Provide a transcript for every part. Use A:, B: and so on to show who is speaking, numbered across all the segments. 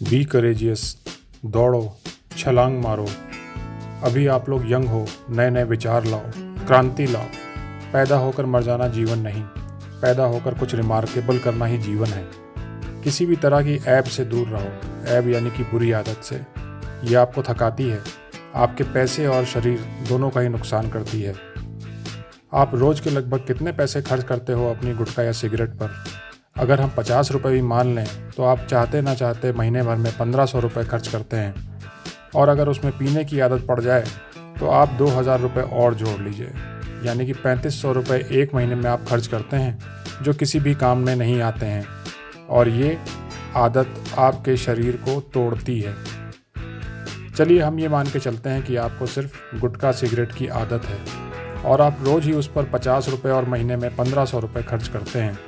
A: Be courageous, दौड़ो, छलांग मारो। अभी आप लोग यंग हो, नए नए विचार लाओ, क्रांति लाओ। पैदा होकर मर जाना जीवन नहीं, पैदा होकर कुछ रिमार्केबल करना ही जीवन है। किसी भी तरह की ऐब से दूर रहो, ऐब यानी कि बुरी आदत से। ये आपको थकाती है, आपके पैसे और शरीर दोनों का ही नुकसान करती है। आप रोज़ के लगभग कितने पैसे खर्च करते हो अपनी गुटखा या सिगरेट पर? अगर हम 50 रुपये भी मान लें तो आप चाहते ना चाहते महीने भर में 1500 रुपये खर्च करते हैं। और अगर उसमें पीने की आदत पड़ जाए तो आप 2000 रुपये और जोड़ लीजिए, यानी कि 3500 रुपये एक महीने में आप खर्च करते हैं, जो किसी भी काम में नहीं आते हैं। और ये आदत आपके शरीर को तोड़ती है। चलिए हम ये मान के चलते हैं कि आपको सिर्फ गुटखा सिगरेट की आदत है और आप रोज़ ही उस पर 50 रुपये और महीने में 1500 रुपये खर्च करते हैं।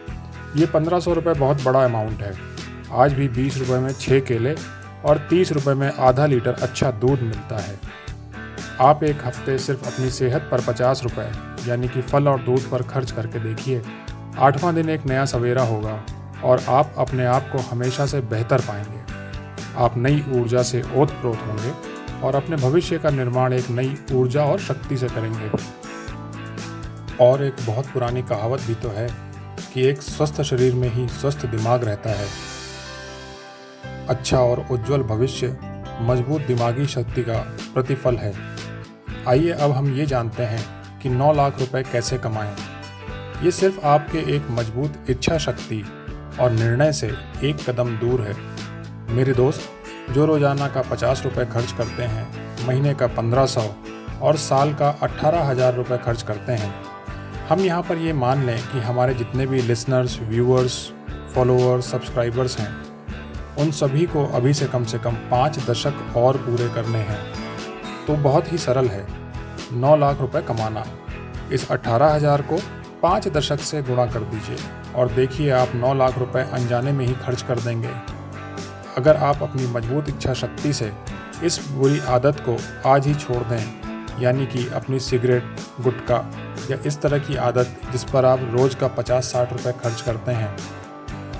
A: ये 1500 रुपये बहुत बड़ा अमाउंट है। आज भी 20 रुपये में 6 केले और 30 रुपये में आधा लीटर अच्छा दूध मिलता है। आप एक हफ्ते सिर्फ अपनी सेहत पर 50 रुपये यानी कि फल और दूध पर खर्च करके देखिए। 8वां दिन एक नया सवेरा होगा और आप अपने आप को हमेशा से बेहतर पाएंगे। आप नई ऊर्जा से ओतप्रोत होंगे और अपने भविष्य का निर्माण एक नई ऊर्जा और शक्ति से करेंगे। और एक बहुत पुरानी कहावत भी तो है कि एक स्वस्थ शरीर में ही स्वस्थ दिमाग रहता है। अच्छा और उज्जवल भविष्य मजबूत दिमागी शक्ति का प्रतिफल है। आइए अब हम ये जानते हैं कि 9 लाख रुपए कैसे कमाएं। ये सिर्फ आपके एक मजबूत इच्छा शक्ति और निर्णय से एक कदम दूर है। मेरे दोस्त, जो रोज़ाना का 50 रुपये खर्च करते हैं, महीने का 1500 और साल का 18,000 रुपये खर्च करते हैं, हम यहाँ पर ये मान लें कि हमारे जितने भी लिसनर्स, व्यूअर्स, फॉलोअर्स, सब्सक्राइबर्स हैं, उन सभी को अभी से कम 5 दशक और पूरे करने हैं। तो बहुत ही सरल है 9 लाख रुपए कमाना। इस 18,000 को 5 दशक से गुणा कर दीजिए और देखिए आप 9 लाख रुपए अनजाने में ही खर्च कर देंगे। अगर आप अपनी मजबूत इच्छा शक्ति से इस बुरी आदत को आज ही छोड़ दें, यानी कि अपनी सिगरेट, गुटखा या इस तरह की आदत जिस पर आप रोज़ का 50-60 रुपये खर्च करते हैं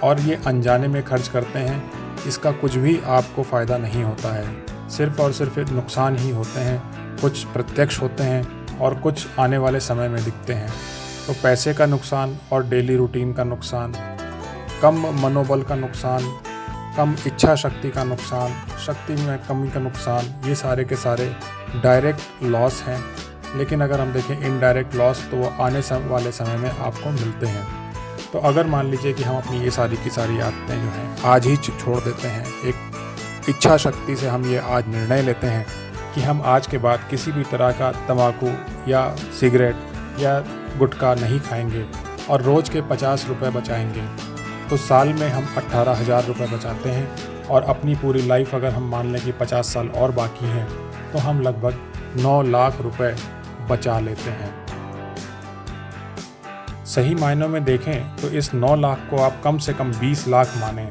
A: और ये अनजाने में खर्च करते हैं, इसका कुछ भी आपको फ़ायदा नहीं होता है। सिर्फ़ और सिर्फ नुकसान ही होते हैं। कुछ प्रत्यक्ष होते हैं और कुछ आने वाले समय में दिखते हैं। तो पैसे का नुकसान और डेली रूटीन का नुकसान, कम मनोबल का नुकसान, कम इच्छा शक्ति का नुकसान, शक्ति में कमी का नुकसान, ये सारे के सारे डायरेक्ट लॉस हैं। लेकिन अगर हम देखें इनडायरेक्ट लॉस, तो वो आने वाले समय में आपको मिलते हैं। तो अगर मान लीजिए कि हम अपनी ये सारी की सारी आदतें जो हैं आज ही छोड़ देते हैं, एक इच्छा शक्ति से हम ये आज निर्णय लेते हैं कि हम आज के बाद किसी भी तरह का तंबाकू या सिगरेट या गुटखा नहीं खाएंगे और रोज़ के 50 रुपये बचाएंगे, तो साल में हम 18,000 रुपये बचाते हैं। और अपनी पूरी लाइफ अगर हम मान लें कि 50 साल और बाकी हैं, तो हम लगभग 9 लाख रुपए बचा लेते हैं। सही मायनों में देखें तो इस 9 लाख को आप कम से कम 20 लाख मानें,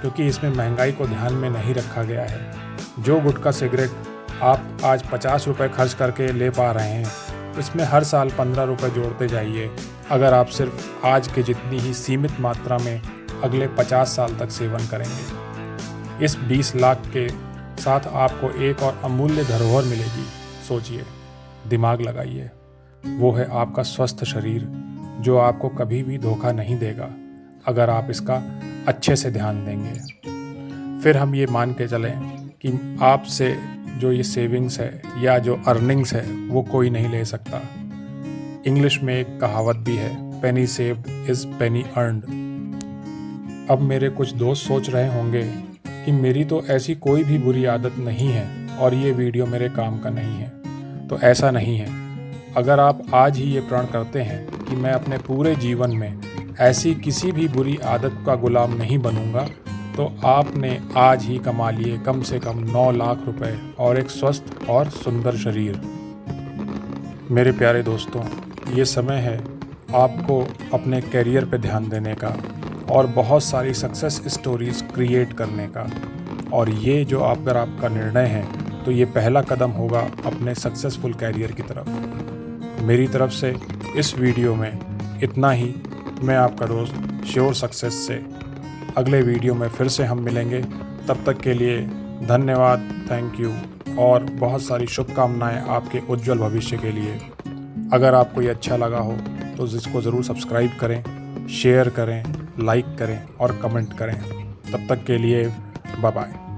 A: क्योंकि इसमें महंगाई को ध्यान में नहीं रखा गया है। जो गुटखा सिगरेट आप आज 50 रुपये खर्च करके ले पा रहे हैं, इसमें हर साल 15 रुपये जोड़ते जाइए। अगर आप सिर्फ आज के जितनी ही सीमित मात्रा में अगले 50 साल तक सेवन करेंगे, इस 20 लाख के साथ आपको एक और अमूल्य धरोहर मिलेगी। सोचिए, दिमाग लगाइए। वो है आपका स्वस्थ शरीर, जो आपको कभी भी धोखा नहीं देगा अगर आप इसका अच्छे से ध्यान देंगे। फिर हम ये मान के चलें कि आपसे जो ये सेविंग्स है या जो अर्निंग्स है वो कोई नहीं ले सकता। इंग्लिश में एक कहावत भी है, पेनी सेव्ड इज़ पेनी अर्नड। अब मेरे कुछ दोस्त सोच रहे होंगे कि मेरी तो ऐसी कोई भी बुरी आदत नहीं है और ये वीडियो मेरे काम का नहीं है। तो ऐसा नहीं है। अगर आप आज ही ये प्रण करते हैं कि मैं अपने पूरे जीवन में ऐसी किसी भी बुरी आदत का गुलाम नहीं बनूंगा, तो आपने आज ही कमा लिए कम से कम 9 लाख रुपए और एक स्वस्थ और सुंदर शरीर। मेरे प्यारे दोस्तों, ये समय है आपको अपने करियर पे ध्यान देने का और बहुत सारी सक्सेस स्टोरीज़ क्रिएट करने का। और ये जो अगर आपका निर्णय है, तो ये पहला कदम होगा अपने सक्सेसफुल कैरियर की तरफ। मेरी तरफ से इस वीडियो में इतना ही। मैं आपका दोस्त श्योर सक्सेस से। अगले वीडियो में फिर से हम मिलेंगे। तब तक के लिए धन्यवाद, थैंक यू और बहुत सारी शुभकामनाएं आपके उज्जवल भविष्य के लिए। अगर आपको ये अच्छा लगा हो तो इसको ज़रूर सब्सक्राइब करें, शेयर करें, लाइक करें और कमेंट करें। तब तक के लिए बाय बाय।